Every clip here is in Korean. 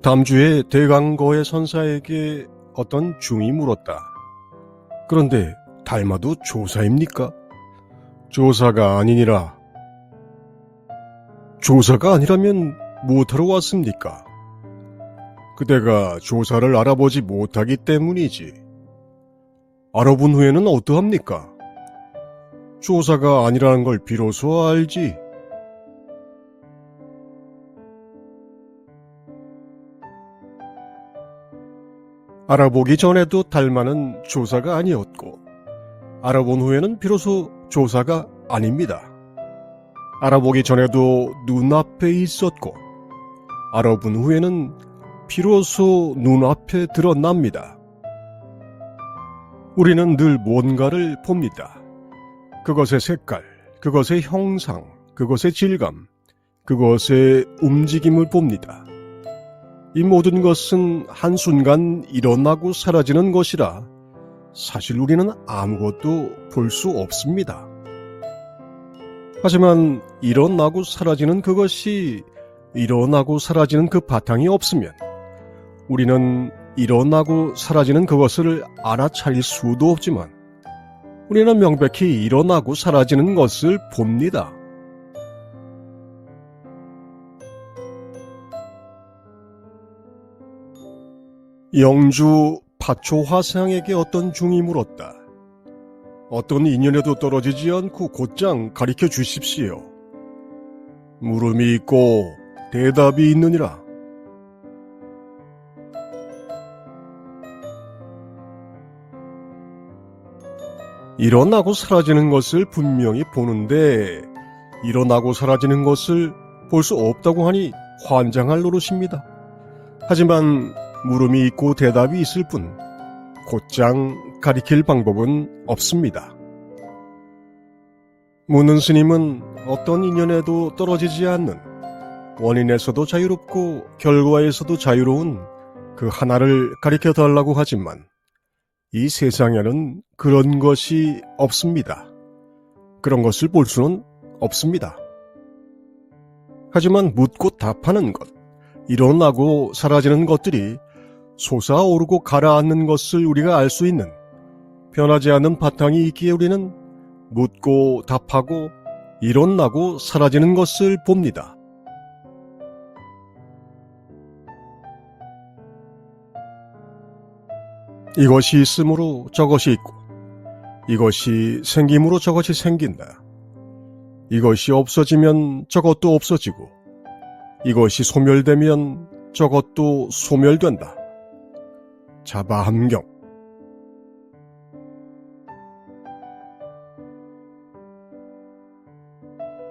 담주의 대강거의 선사에게 어떤 중이 물었다. 그런데 달마도 조사입니까? 조사가 아니니라. 조사가 아니라면 무엇하러 왔습니까? 그대가 조사를 알아보지 못하기 때문이지. 알아본 후에는 어떠합니까? 조사가 아니라는 걸 비로소 알지. 알아보기 전에도 달마는 조사가 아니었고, 알아본 후에는 비로소 조사가 아닙니다. 알아보기 전에도 눈앞에 있었고, 알아본 후에는 비로소 눈앞에 드러납니다. 우리는 늘 뭔가를 봅니다. 그것의 색깔, 그것의 형상, 그것의 질감, 그것의 움직임을 봅니다. 이 모든 것은 한순간 일어나고 사라지는 것이라 사실 우리는 아무것도 볼 수 없습니다. 하지만 일어나고 사라지는 그것이 일어나고 사라지는 그 바탕이 없으면 우리는 일어나고 사라지는 그것을 알아차릴 수도 없지만 우리는 명백히 일어나고 사라지는 것을 봅니다. 영주 파초화상에게 어떤 중이 물었다. 어떤 인연에도 떨어지지 않고 곧장 가르쳐 주십시오. 물음이 있고 대답이 있느니라. 일어나고 사라지는 것을 분명히 보는데 일어나고 사라지는 것을 볼 수 없다고 하니 환장할 노릇입니다. 하지만 물음이 있고 대답이 있을 뿐 곧장 가리킬 방법은 없습니다. 묻는 스님은 어떤 인연에도 떨어지지 않는 원인에서도 자유롭고 결과에서도 자유로운 그 하나를 가리켜 달라고 하지만 이 세상에는 그런 것이 없습니다. 그런 것을 볼 수는 없습니다. 하지만 묻고 답하는 것, 일어나고 사라지는 것들이 솟아오르고 가라앉는 것을 우리가 알 수 있는 변하지 않는 바탕이 있기에 우리는 묻고 답하고 일어나고 사라지는 것을 봅니다. 이것이 있으므로 저것이 있고 이것이 생김으로 저것이 생긴다. 이것이 없어지면 저것도 없어지고 이것이 소멸되면 저것도 소멸된다. 자바함경.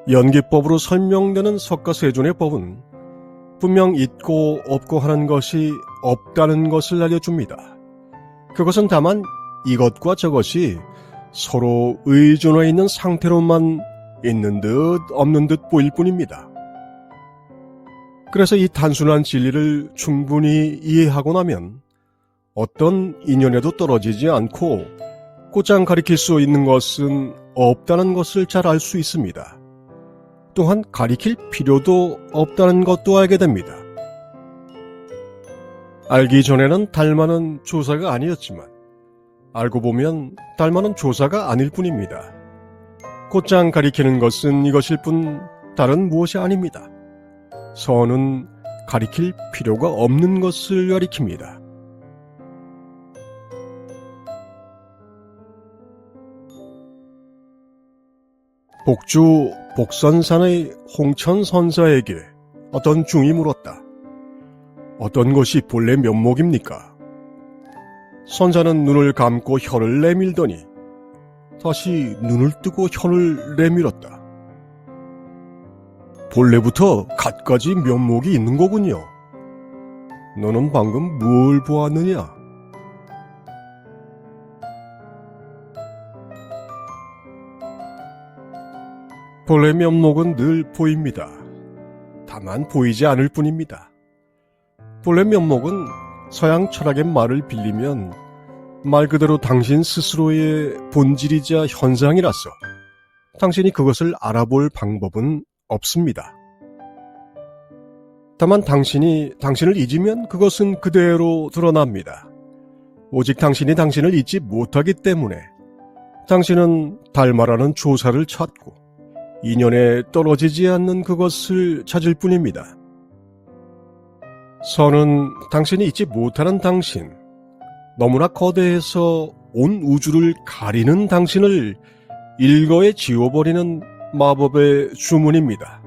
연기법으로 설명되는 석가세존의 법은 분명 있고 없고 하는 것이 없다는 것을 알려줍니다. 그것은 다만 이것과 저것이 서로 의존해 있는 상태로만 있는 듯 없는 듯 보일 뿐입니다. 그래서 이 단순한 진리를 충분히 이해하고 나면 어떤 인연에도 떨어지지 않고 곧장 가리킬 수 있는 것은 없다는 것을 잘 알 수 있습니다. 또한 가리킬 필요도 없다는 것도 알게 됩니다. 알기 전에는 달마는 조사가 아니었지만 알고 보면 달마는 조사가 아닐 뿐입니다. 곧장 가리키는 것은 이것일 뿐 다른 무엇이 아닙니다. 선은 가리킬 필요가 없는 것을 가리킵니다. 복주 복선산의 홍천선사에게 어떤 중이 물었다. 어떤 것이 본래 면목입니까? 선사는 눈을 감고 혀를 내밀더니 다시 눈을 뜨고 혀를 내밀었다. 본래부터 갖가지 면목이 있는 거군요. 너는 방금 뭘 보았느냐? 본래 면목은 늘 보입니다. 다만 보이지 않을 뿐입니다. 본래 면목은 서양 철학의 말을 빌리면 말 그대로 당신 스스로의 본질이자 현상이라서 당신이 그것을 알아볼 방법은 없습니다. 다만 당신이 당신을 잊으면 그것은 그대로 드러납니다. 오직 당신이 당신을 잊지 못하기 때문에 당신은 닮아라는 조사를 찾고 인연에 떨어지지 않는 그것을 찾을 뿐입니다. 선은 당신이 잊지 못하는 당신, 너무나 거대해서 온 우주를 가리는 당신을 일거에 지워버리는 마법의 주문입니다.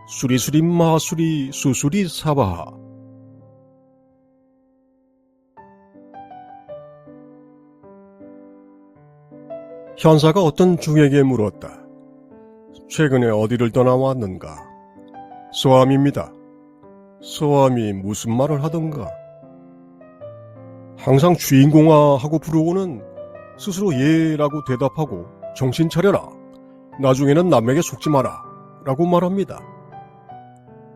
수리수리 마수리 수수리 사바하. 현사가 어떤 중에게 물었다. 최근에 어디를 떠나왔는가? 소암입니다. 소암이 무슨 말을 하던가? 항상 주인공아 하고 부르고는 스스로 예라고 대답하고 정신 차려라. 나중에는 남에게 속지 마라. 라고 말합니다.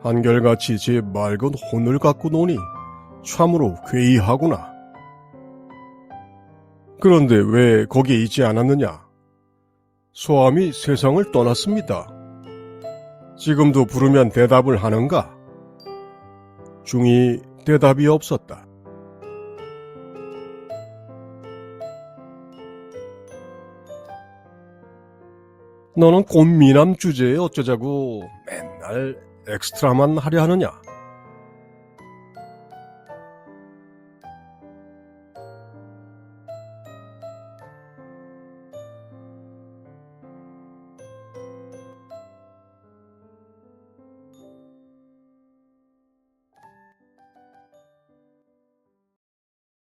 한결같이 제 맑은 혼을 갖고 노니 참으로 괴이하구나. 그런데 왜 거기에 있지 않았느냐? 소암이 세상을 떠났습니다. 지금도 부르면 대답을 하는가? 중이 대답이 없었다. 너는 꽃미남 주제에 어쩌자고 맨날 엑스트라만 하려 하느냐?